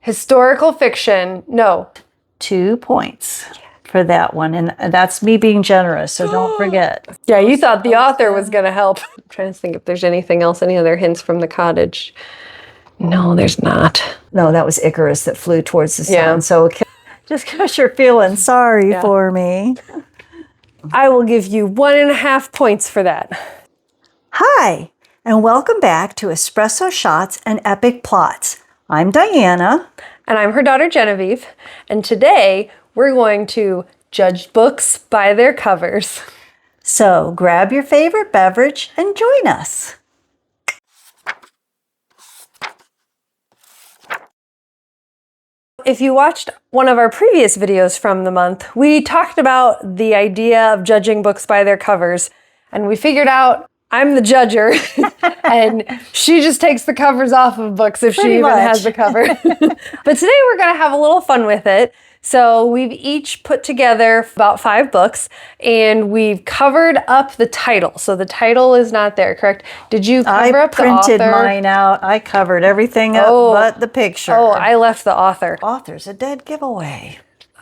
Historical fiction. No. 2 points for that one. And that's me being generous, so don't forget. Yeah, you thought the author was going to help. I'm trying to think if there's anything else, any other hints from the cottage. No, there's not. No, that was Icarus that flew towards the sun. Yeah. So just because you're feeling sorry for me. I will give you 1.5 points for that. Hi, and welcome back to Espresso Shots and Epic Plots. I'm Diana. And I'm her daughter Genevieve. And today we're going to judge books by their covers. So grab your favorite beverage and join us. If you watched one of our previous videos from the month, we talked about the idea of judging books by their covers. And we figured out I'm the judger and she just takes the covers off of books if she even has the cover. But today we're going to have a little fun with it. So we've each put together about 5 books and we've covered up the title. So the title is not there, correct? Did you cover up the author? I printed mine out. I covered everything up but the picture. Oh, I left the author. Author's a dead giveaway.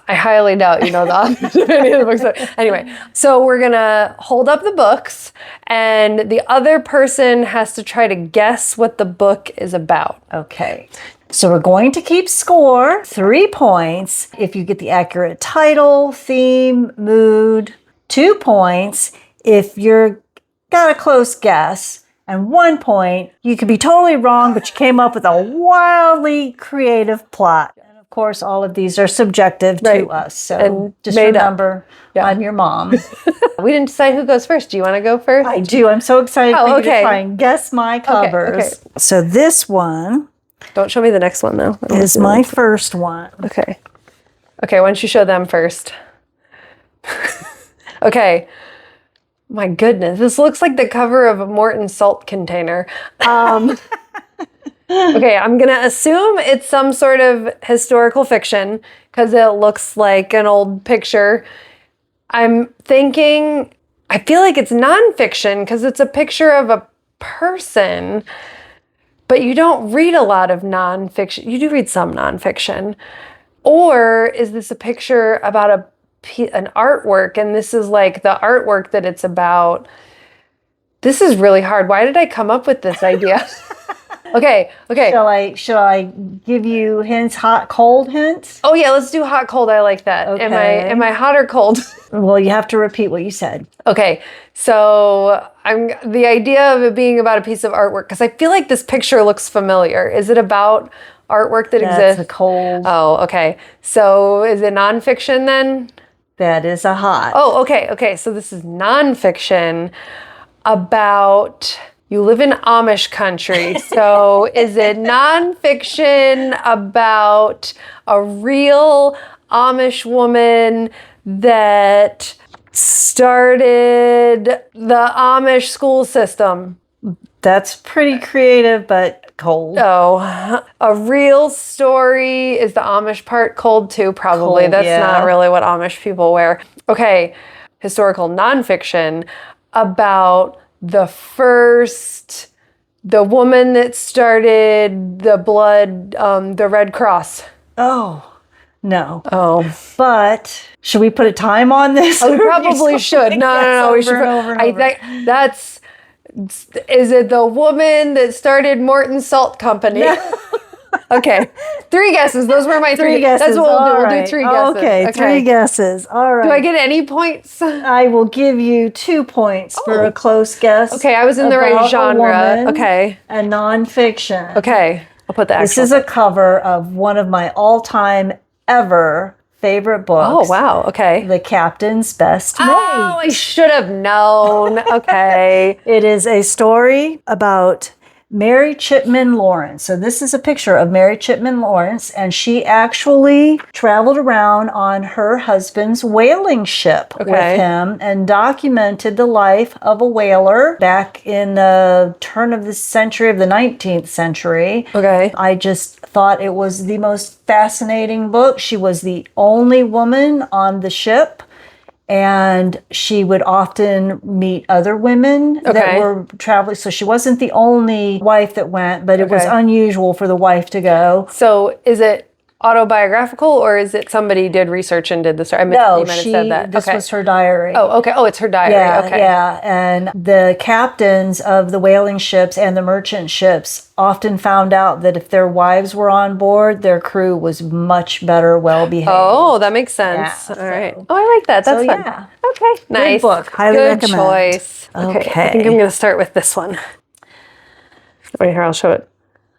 I highly doubt you know the authors of any of the books. Anyway, so we're going to hold up the books and the other person has to try to guess what the book is about. Okay. So we're going to keep score, 3 points. If you get the accurate title, theme, mood, 2 points. If you're got a close guess, and 1 point, you could be totally wrong, but you came up with a wildly creative plot. And of course, all of these are subjective to us. So and just remember, I'm your mom. We didn't decide who goes first. Do you want to go first? I do. I'm so excited for you to try and guess my covers. Okay. So this one... Don't show me the next one, though. Is my first one. Okay. Okay, why don't you show them first? Okay. My goodness, this looks like the cover of a Morton salt container. Okay, I'm going to assume it's some sort of historical fiction because it looks like an old picture. I'm thinking, I feel like it's nonfiction because it's a picture of a person. But you don't read a lot of nonfiction. You do read some nonfiction. Or is this a picture about an artwork? And this is like the artwork that it's about. This is really hard. Why did I come up with this idea? Okay. Shall I give you hints, hot, cold hints? Oh yeah, let's do hot, cold. I like that. Okay. Am I hot or cold? Well, you have to repeat what you said. Okay, so the idea of it being about a piece of artwork, because I feel like this picture looks familiar. Is it about artwork that exists? That's a cold. Oh, okay. So is it nonfiction then? That is a hot. Oh, okay. Okay, so this is nonfiction about... You live in Amish country, so is it nonfiction about a real Amish woman that started the Amish school system? That's pretty creative, but cold. Oh, a real story. Is the Amish part cold too? Probably. Cold, That's not really what Amish people wear. Okay, historical nonfiction about... the woman that started the the Red Cross. Oh, no. Oh. But should we put a time on this? We probably should. No. We should. I think that's, is it the woman that started Morton Salt Company? Okay. 3 guesses. Those were my 3 guesses. That's what we'll do. We'll do 3 guesses. Okay, 3 guesses. All right. Do I get any points? I will give you 2 points for a close guess. Okay, I was in the right genre. Okay. And nonfiction. Okay. I'll put the actual. This is a cover of one of my all-time ever favorite books. Oh, wow. Okay. The Captain's Best Mate. Oh, I should have known. Okay. It is a story about Mary Chipman Lawrence. So this is a picture of Mary Chipman Lawrence, and she actually traveled around on her husband's whaling ship with him and documented the life of a whaler back in the turn of the century, of the 19th century. Okay. I just thought it was the most fascinating book. She was the only woman on the ship. And she would often meet other women that were traveling. So she wasn't the only wife that went, but it was unusual for the wife to go. So is it autobiographical, or is it somebody did research and did the story? No, you might have said that. this was her diary. Oh, okay. Oh, it's her diary. Yeah, Okay. yeah. And the captains of the whaling ships and the merchant ships often found out that if their wives were on board, their crew was much better, well behaved. Oh, that makes sense. Yeah, All right. Oh, I like that. That's fun. yeah. Okay. Nice. Good book. Highly Good recommend. choice. Okay. I think I'm going to start with this one. Wait, here, I'll show it.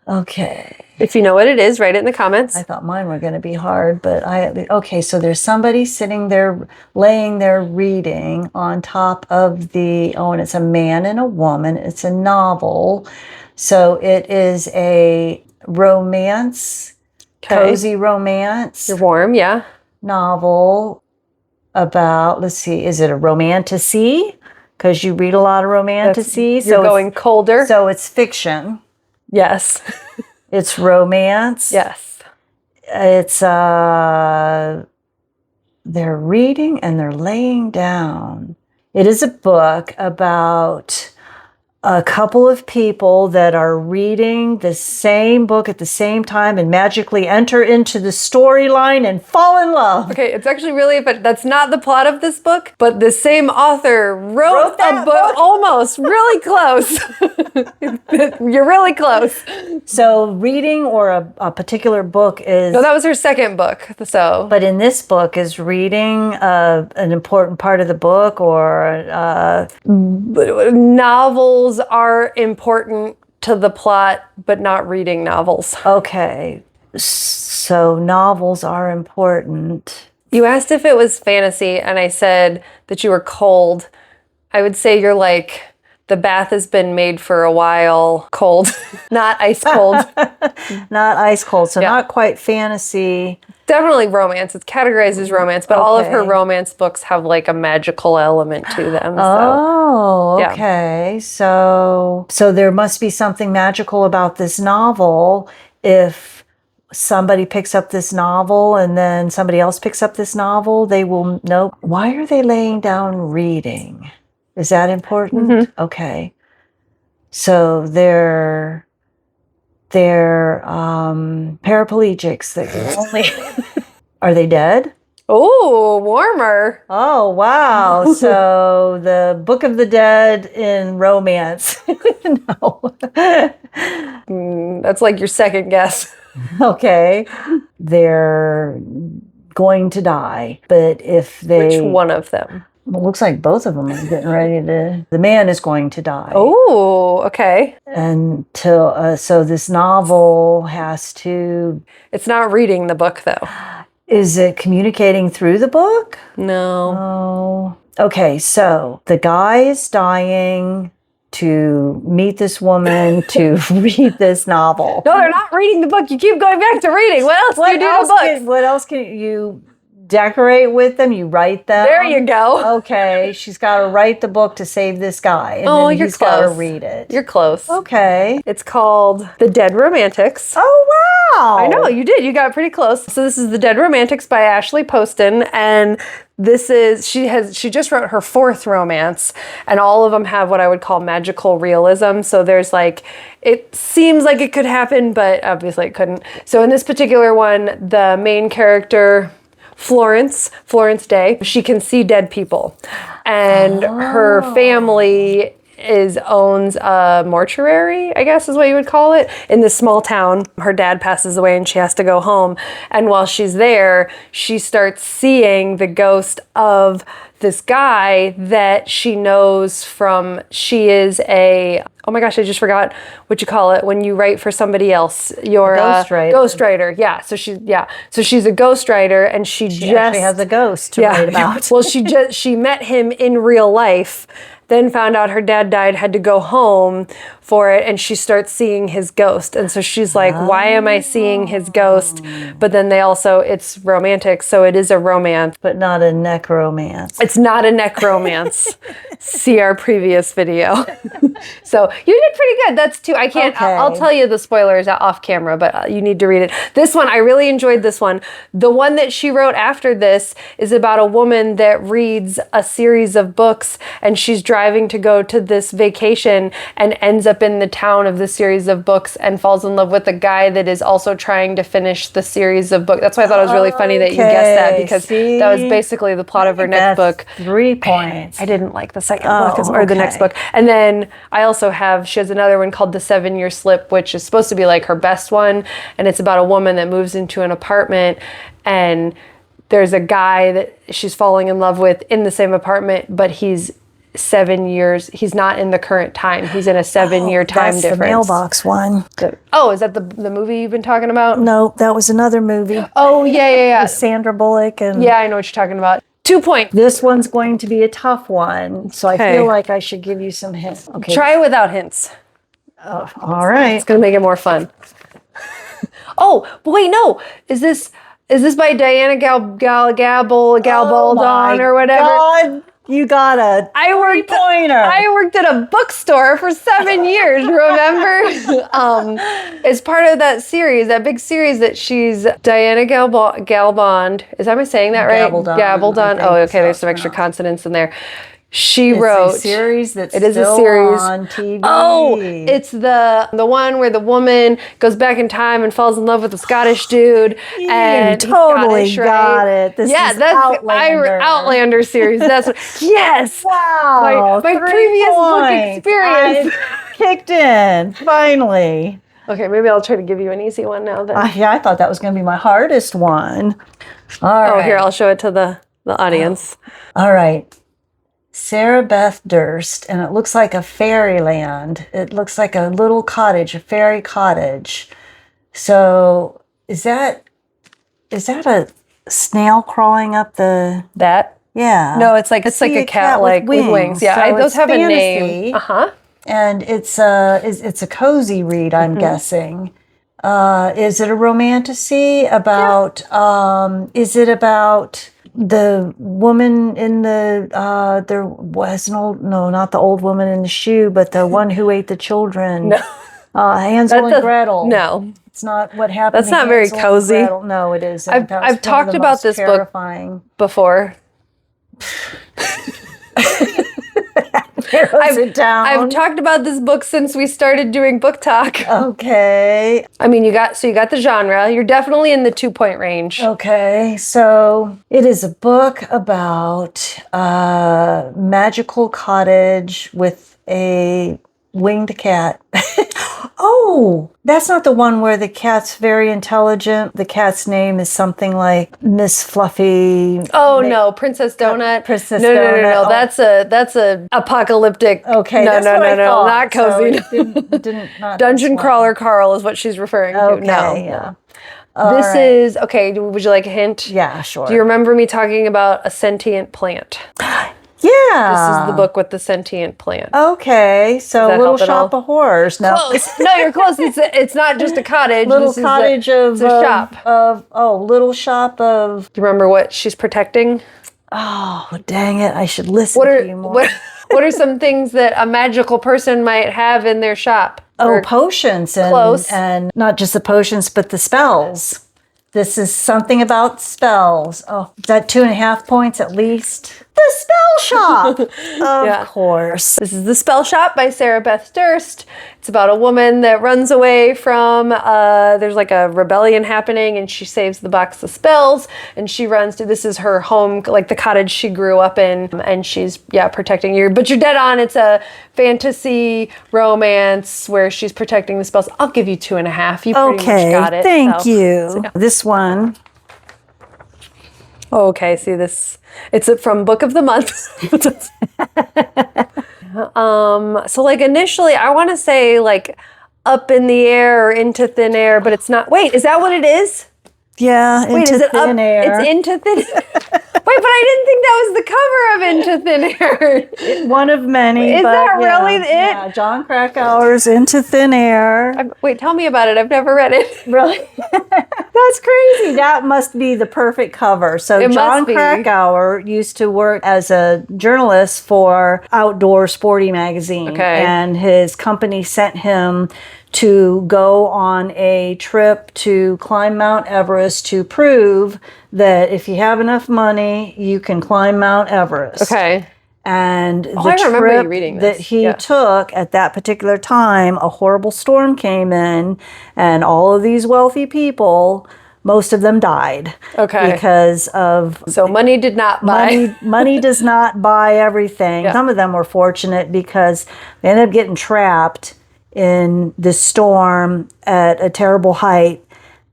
Okay. If you know what it is, write it in the comments. I thought mine were going to be hard, but okay, so there's somebody sitting there, laying there reading on top of and it's a man and a woman. It's a novel. So it is a romance, cozy romance. You're warm, yeah. Novel about, let's see, is it a romantasy? Because you read a lot of romantasy. You're going colder. So it's fiction. Yes. It's romance. Yes. It's they're reading and they're laying down. It is a book about a couple of people that are reading the same book at the same time and magically enter into the storyline and fall in love. Okay, it's actually really, but that's not the plot of this book, but the same author wrote that a book almost really close. You're really close. So reading or a particular book is... No, that was her second book, so. But in this book, is reading an important part of the book, or... Novels are important to the plot, but not reading novels. Okay, so novels are important. You asked if it was fantasy, and I said that you were cold. I would say you're like, the bath has been made for a while, cold, not ice cold. Not ice cold, so not quite fantasy. Definitely romance. It's categorized as romance, but all of her romance books have like a magical element to them. Oh, okay. So there must be something magical about this novel if somebody picks up this novel and then somebody else picks up this novel, they will know. Why are they laying down reading? Is that important? Mm-hmm. Okay. So they're paraplegics that can only... Are they dead? Oh, warmer. Oh, wow. So the Book of the Dead in romance. No. That's like your second guess. Okay. They're going to die. But if they... Which one of them? It looks like both of them are getting ready to... The man is going to die. Oh, okay. So this novel has to... It's not reading the book, though. Is it communicating through the book? No. Oh. Okay, so the guy is dying to meet this woman to read this novel. No, they're not reading the book. You keep going back to reading. What else do you do in books? What else can you decorate with them? You write them? There you go. Okay, she's got to write the book to save this guy. And then you're he's got to read it. You're close. Okay. It's called The Dead Romantics. Oh, wow. I know, you did. You got pretty close. So this is The Dead Romantics by Ashley Poston, and this is, she just wrote her fourth romance, and all of them have what I would call magical realism. So there's like, it seems like it could happen, but obviously it couldn't. So in this particular one, the main character, Florence Day, she can see dead people, and her family owns a mortuary, I guess is what you would call it, in this small town. Her dad passes away and she has to go home, and while she's there, she starts seeing the ghost of this guy that she knows from, she is a, oh my gosh, I just forgot what you call it when you write for somebody else. You're a ghostwriter. Yeah. So she's a ghostwriter, and she just actually has a ghost to write about. Well, she met him in real life, then found out her dad died, had to go home for it, and she starts seeing his ghost. And so she's like, why am I seeing his ghost? But then it's romantic, so it is a romance. But not a necromance. It's not a necromance. See our previous video. So you did pretty good. That's two. I can't, I'll tell you the spoilers off camera, but you need to read it. This one, I really enjoyed this one. The one that she wrote after this is about a woman that reads a series of books, and she's driving driving to go to this vacation and ends up in the town of the series of books and falls in love with a guy that is also trying to finish the series of books. That's why I thought it was really funny that you guessed that, because that was basically the plot of her next book. 3 points. I didn't like the second book or the next book. And then I also she has another one called The 7-Year Slip, which is supposed to be like her best one. And it's about a woman that moves into an apartment, and there's a guy that she's falling in love with in the same apartment, but he's 7 years. He's not in the current time. He's in a 7-year time that's difference. The mailbox one. Is that the movie you've been talking about? No, that was another movie. Oh, yeah. With Sandra Bullock. And yeah, I know what you're talking about. 2 points. This one's going to be a tough one, so I feel like I should give you some hints. Okay. Try it without hints. Oh, all right. It's going to make it more fun. But wait, no. Is this by Diana Gabaldon or whatever? God, you got a three-pointer. I worked at a bookstore for 7 years, remember? It's part of that series, that big series that she's Diana Gabaldon. Am I saying that right? Gabaldon. Oh, okay, there's some extra consonants in there. She wrote a series that's it is still a series on TV. Oh, it's the one where the woman goes back in time and falls in love with a Scottish dude. And you totally Scottish, got right? it. That's Outlander. Outlander series. That's what, yes. Wow. My previous book experience kicked in finally. Okay, maybe I'll try to give you an easy one now. Then. I thought that was going to be my hardest one. All right. Here, I'll show it to the audience. All right. Sarah Beth Durst, and it looks like a fairyland. It looks like a little cottage, a fairy cottage. So is that a snail crawling up the? That? Yeah. No, it's like a cat like with wings. Yeah, so those have fantasy, a name. And it's a cozy read, I'm guessing. Is it a romantasy about? Yeah. Is it about? The woman in there was not the old woman in the shoe, but the one who ate the children. No. Hansel and Gretel. No. It's not what happened. That's not very cozy. No, it is. I've talked about this book before. I've talked about this book since we started doing book talk. Okay. I mean, you got the genre. You're definitely in the 2-point range. Okay. So it is a book about a magical cottage with a winged cat. Oh, that's not the one where the cat's very intelligent. The cat's name is something like Miss Fluffy. Oh no, Princess Donut. Princess Donut. No. Oh. That's a apocalyptic. Okay, no, not cozy. So not Dungeon Crawler Carl is what she's referring to. Okay, no. Yeah. This is okay. Would you like a hint? Yeah, sure. Do you remember me talking about a sentient plant? Yeah. This is the book with the sentient plant. Okay, so Little Shop of Horrors. No, close. No, you're close. It's not just a cottage. Little cottage it's a shop. Little shop of. Do you remember what she's protecting? Oh, dang it! I should listen to you more. What are some things that a magical person might have in their shop? Oh, potions and not just the potions, but the spells. This is something about spells. Oh, is that 2.5 points at least? The Spell Shop! Of course. This is The Spell Shop by Sarah Beth Durst. It's about a woman that runs away from, there's like a rebellion happening, and she saves the box of spells, and she runs to, this is her home, like the cottage she grew up in, and she's, protecting you. But you're dead on. It's a fantasy romance where she's protecting the spells. I'll give you 2.5. You pretty much got it. Thank you. This one. Okay, see this. It's from Book of the Month. So like initially I want to say like Up in the Air or Into Thin Air, but it's not. Wait, is that what it is? Yeah, Into Thin Air. It's Into Thin Air. Wait, but I didn't think that was the cover of Into Thin Air. One of many. Is that really it? Yeah, John Krakauer's Into Thin Air. Wait, tell me about it. I've never read it. Really? That's crazy. That must be the perfect cover. So John Krakauer used to work as a journalist for Outdoor Sporty magazine. Okay. And his company sent him to go on a trip to climb Mount Everest to prove that if you have enough money, you can climb Mount Everest. Okay. And the I remember you trip reading that this. he Yeah. took at that particular time, a horrible storm came in, and all of these wealthy people, most of them died. Okay. Because of So money did not buy. money does not buy everything. Yeah. Some of them were fortunate because they ended up getting trapped in this storm at a terrible height.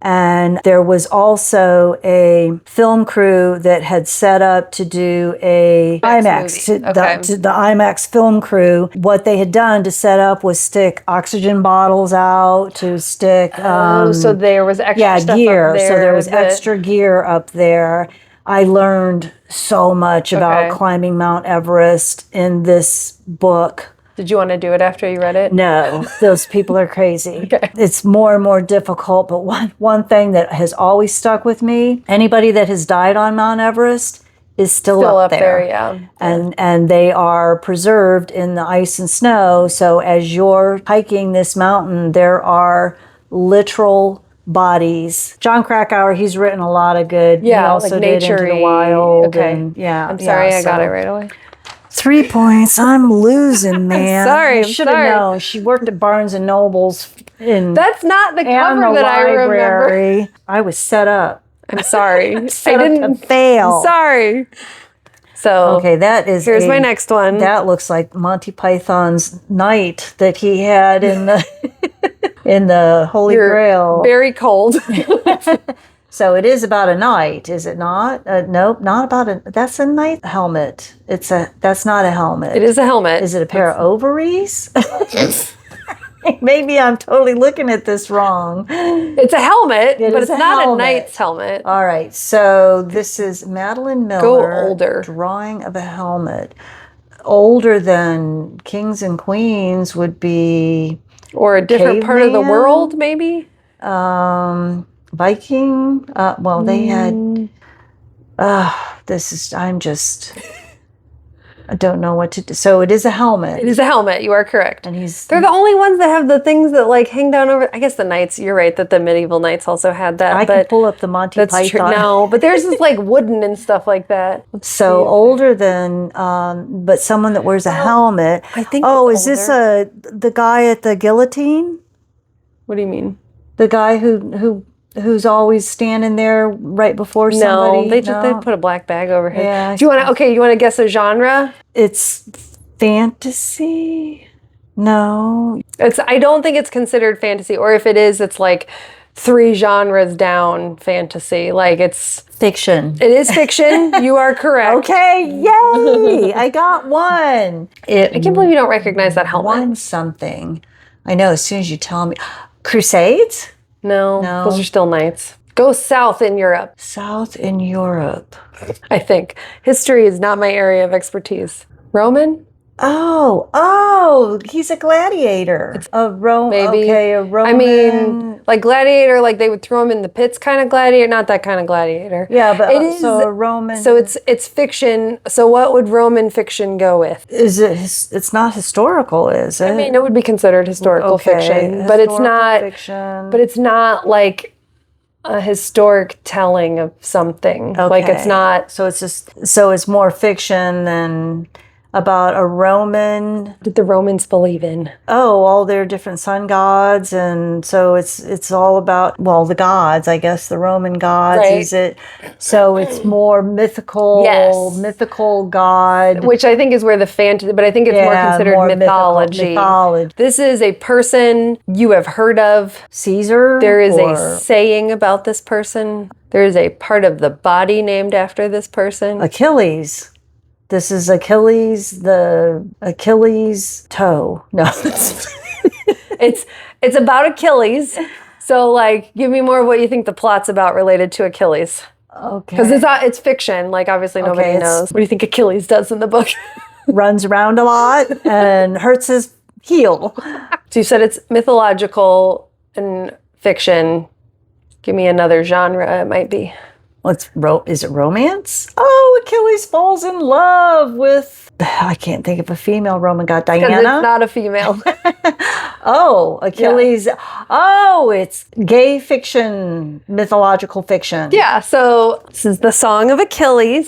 And there was also a film crew that had set up to do a IMAX, to the IMAX film crew. What they had done to set up was stick oxygen bottles out, to stick so there was extra stuff gear. up there. So there was extra gear up there. I learned so much about climbing Mount Everest in this book. Did you want to do it after you read it? No, those people are crazy. It's more and more difficult, but one thing that has always stuck with me, anybody that has died on Mount Everest is still up there. Yeah. And they are preserved in the ice and snow. So as you're hiking this mountain, there are literal bodies. John Krakauer, he's written a lot of good. Yeah, he also like did Into the nature-y. Wild. Okay. And, yeah. I'm sorry, I got so- it right away. 3 points. I'm losing, man. Sorry, I I'm should have sorry. known. She worked at Barnes and Noble's in That's not the and cover the that I remember. library. I was set up. I'm sorry. Set up to fail. I'm sorry. So Okay, that is. here's my next one. That looks like Monty Python's night that he had in the in the Holy You're Grail. very cold. So it is about a knight, is it not? Nope, not about a. That's a knight helmet. That's not a helmet. It is a helmet. Is it a pair of ovaries? Maybe I'm totally looking at this wrong. It's a helmet, but is it's a not helmet. a knight's helmet. All right, so this is Madeline Miller. Go older. Drawing of a helmet. Older than kings and queens would be Or a different part of the Caveman? world, maybe? Viking. Well, they had. I don't know what to do. So it is a helmet. It is a helmet. You are correct. And he's. They're the only ones that have the things that like hang down over. I guess the knights. You're right that the medieval knights also had that. I but can pull up the Monty that's Python. true. No, but theirs is like wooden and stuff like that. So older than, but someone that wears a helmet. I think. Oh, it's is this older. the guy at the guillotine? What do you mean? The guy who's always standing there right before somebody? No, they put a black bag over him. Yeah, Do you want to? Okay, you want to guess a genre? It's fantasy. No. I don't think it's considered fantasy, or if it is, it's like 3 genres down fantasy. Like it's Fiction. it is fiction. You are correct. Okay, yay! I got one. I can't believe you don't recognize that helmet. Won something. I know as soon as you tell me. Crusades? No, No. those are still knights. Go south in Europe. South in Europe. I think history is not my area of expertise. Roman? Oh, he's a gladiator. A Roman. Maybe. Okay, a Roman. I mean, like gladiator, like they would throw him in the pits kind of gladiator, not that kind of gladiator. yeah, but it is. so a Roman. So it's fiction. So what would Roman fiction go with? is it? It's not historical, is it? I mean, it would be considered historical fiction, but it's historical not. fiction. But it's not like a historic telling of something. Like it's Okay. not. So it's more fiction than about a Roman. What did the Romans believe in? Oh, all their different sun gods, and so it's all about the gods. I guess the Roman gods. Right. Is it? So it's more mythical. Yes. Mythical god. Which I think is where the fantasy, but I think it's more considered mythical- mythology. mythology. This is a person you have heard of. Caesar. There is or- a saying about this person. There is a part of the body named after this person. Achilles. This is Achilles, the Achilles toe. No. It's about Achilles. So like, give me more of what you think the plot's about related to Achilles. Okay. Because it's fiction. Like obviously nobody it's- knows. What do you think Achilles does in the book? Runs around a lot and hurts his heel. So you said it's mythological and fiction. Give me another genre it might be. Is it romance? Oh, Achilles falls in love with. I can't think of a female Roman god. Because Diana. it's not a female. Oh, Achilles. Oh, it's gay fiction, mythological fiction. Yeah, so this is the Song of Achilles.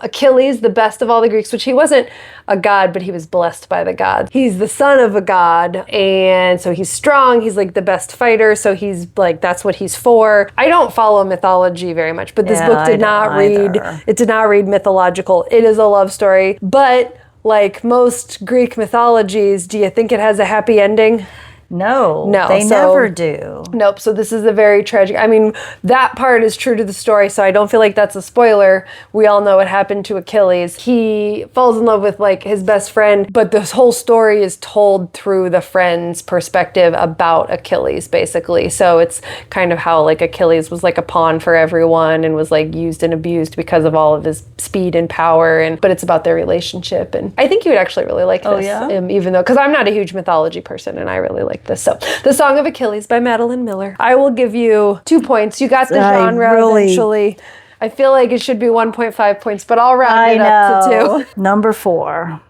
Achilles, the best of all the Greeks, which he wasn't a god, but he was blessed by the gods. He's the son of a god, and so he's strong. He's like the best fighter, so he's like, that's what he's for. I don't follow mythology very much, but this book did not read, it did not read mythological. It is a love story, but like most Greek mythologies, do you think it has a happy ending? No, they never do. Nope. So this is a very tragic. I mean, that part is true to the story, so I don't feel like that's a spoiler. We all know what happened to Achilles. He falls in love with like his best friend, but this whole story is told through the friend's perspective about Achilles, basically. So it's kind of how like Achilles was like a pawn for everyone and was like used and abused because of all of his speed and power. And but it's about their relationship, and I think you would actually really like this. Oh yeah. Even though, because I'm not a huge mythology person, and I really like this. So, The Song of Achilles by Madeline Miller. I will give you 2 points. You got the genre eventually. I feel like it should be 1.5 points, but I'll round it up to 2. Number 4.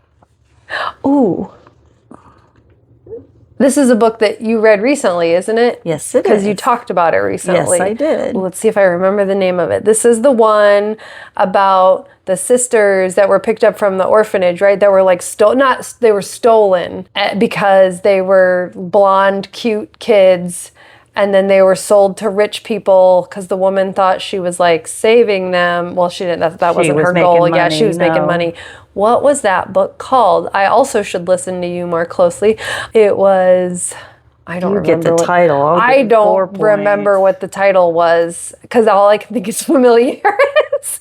Ooh. This is a book that you read recently, isn't it? Yes, it is. Because you talked about it recently. Yes, I did. Well, let's see if I remember the name of it. This is the one about the sisters that were picked up from the orphanage, right? That were like they were stolen because they were blonde, cute kids. And then they were sold to rich people because the woman thought she was like saving them. Well, she didn't. That wasn't her goal. Yeah, she was making money. What was that book called? I also should listen to you more closely. It was... I don't remember. Get the title. I don't remember what the title was because all I can think is Familiaris.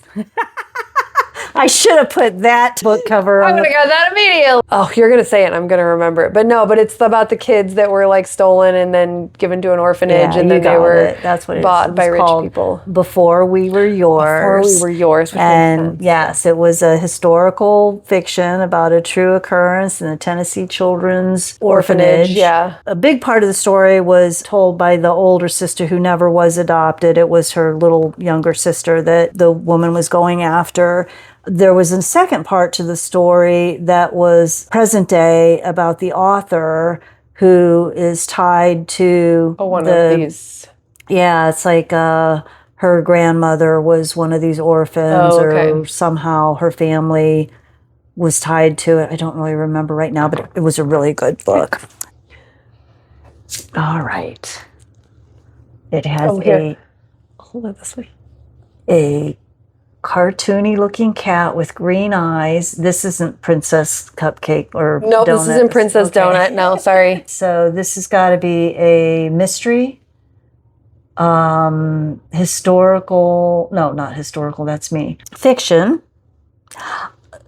I should have put that book cover on. I would have got that immediately. Oh, you're going to say it. I'm going to remember it. But no, but it's about the kids that were like stolen and then given to an orphanage and then they were bought by rich people. Before We Were Yours. Before We Were Yours. And yes, it was a historical fiction about a true occurrence in the Tennessee Children's Orphanage. Yeah. A big part of the story was told by the older sister who never was adopted. It was her little younger sister that the woman was going after. There was a second part to the story that was present day about the author who is tied to one of these. Yeah, it's like her grandmother was one of these orphans or somehow her family was tied to it. I don't really remember right now, but it was a really good book. All right. It has hold it this way. A cartoony looking cat with green eyes. This isn't Princess Cupcake or No, this isn't Princess Donut. No, sorry. So this has got to be a mystery, historical. No, not historical. That's me. Fiction.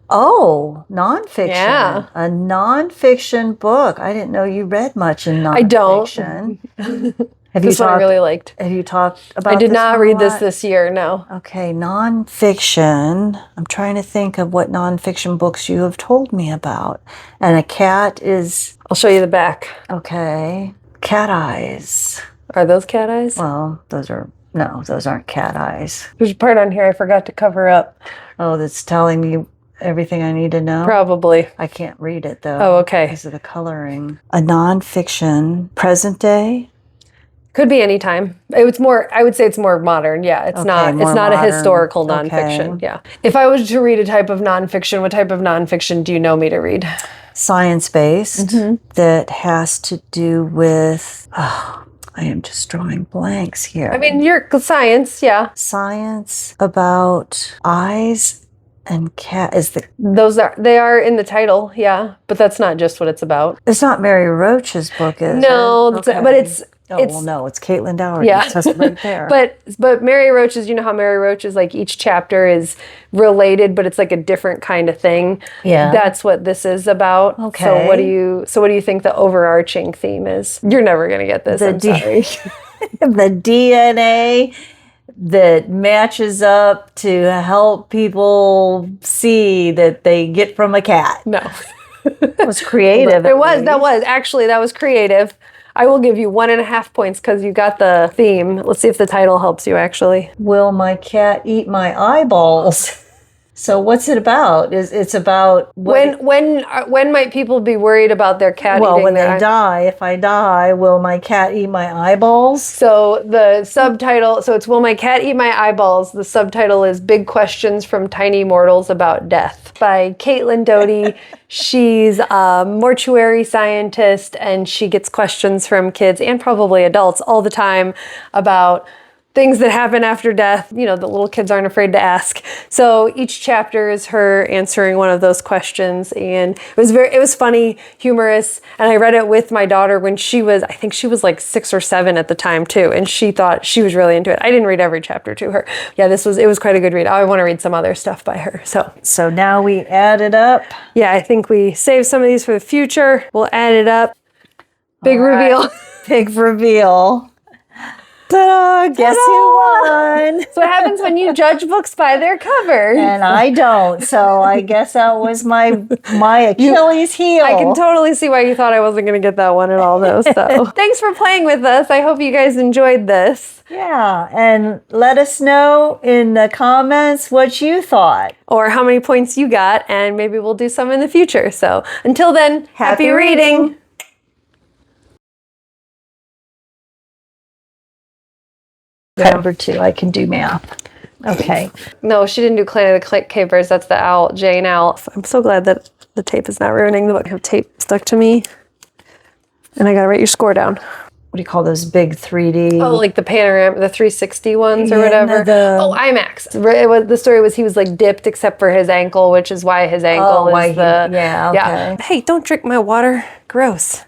Oh, nonfiction. Yeah. A nonfiction book. I didn't know you read much in nonfiction. I don't. This one I really liked. Have you talked about I did not read this year, no. Okay, nonfiction. I'm trying to think of what nonfiction books you have told me about. And a cat is... I'll show you the back. Okay. Cat eyes. Are those cat eyes? Well, those aren't cat eyes. There's a part on here I forgot to cover up. Oh, that's telling me everything I need to know? Probably. I can't read it, though. Oh, okay. Because of the coloring. A nonfiction. Present day? Could be any time. It's more, I would say it's more modern. Yeah, it's not a historical nonfiction. Okay. Yeah. If I was to read a type of nonfiction, what type of nonfiction do you know me to read? Science-based that has to do with, I am just drawing blanks here. I mean, you're science, yeah. Science about eyes and cat they are in the title, yeah. But that's not just what it's about. It's not Mary Roach's book, is it? No, but it's... no, it's Caitlin Dougherty. Yeah. It says it right there. but Mary Roach's, you know how Mary Roach is like each chapter is related, but it's like a different kind of thing. Yeah. That's what this is about. Okay. So what do you think the overarching theme is? You're never gonna get this. I'm sorry. The DNA that matches up to help people see that they get from a cat. No. It was creative. That was creative. I will give you 1.5 points because you got the theme. Let's see if the title helps you, actually. Will my cat eat my eyeballs? So what's it about? It's about When might people be worried about their cat well, eating when their they die. If I die, will my cat eat my eyeballs? So the subtitle, so it's Will My Cat Eat My Eyeballs? The subtitle is Big Questions from Tiny Mortals About Death by Caitlin Doty. She's a mortuary scientist, and she gets questions from kids and probably adults all the time about things that happen after death, you know, that little kids aren't afraid to ask. So each chapter is her answering one of those questions, and it was funny, humorous, and I read it with my daughter when I think she was like 6 or 7 at the time too, and she thought she was really into it. I didn't read every chapter to her. Yeah, it was quite a good read. I want to read some other stuff by her. So now we add it up. Yeah, I think we save some of these for the future. We'll add it up. Big reveal. Big reveal. Ta-da! Guess who won? That's what happens when you judge books by their cover. And I don't, so I guess that was my Achilles heel. I can totally see why you thought I wasn't going to get that one at all, though. So thanks for playing with us. I hope you guys enjoyed this. Yeah, and let us know in the comments what you thought. Or how many points you got, and maybe we'll do some in the future. So until then, happy reading. Number 2, I can do math. Okay. No, she didn't do Clan of the Capers. That's the owl, Jane Owl. I'm so glad that the tape is not ruining the book. I have tape stuck to me. And I got to write your score down. What do you call those big 3D? Oh, like the panorama, the 360 ones or Yeah, whatever. IMAX. The story was he was like dipped except for his ankle, which is why his ankle is the... Yeah, okay. Yeah. Hey, don't drink my water. Gross.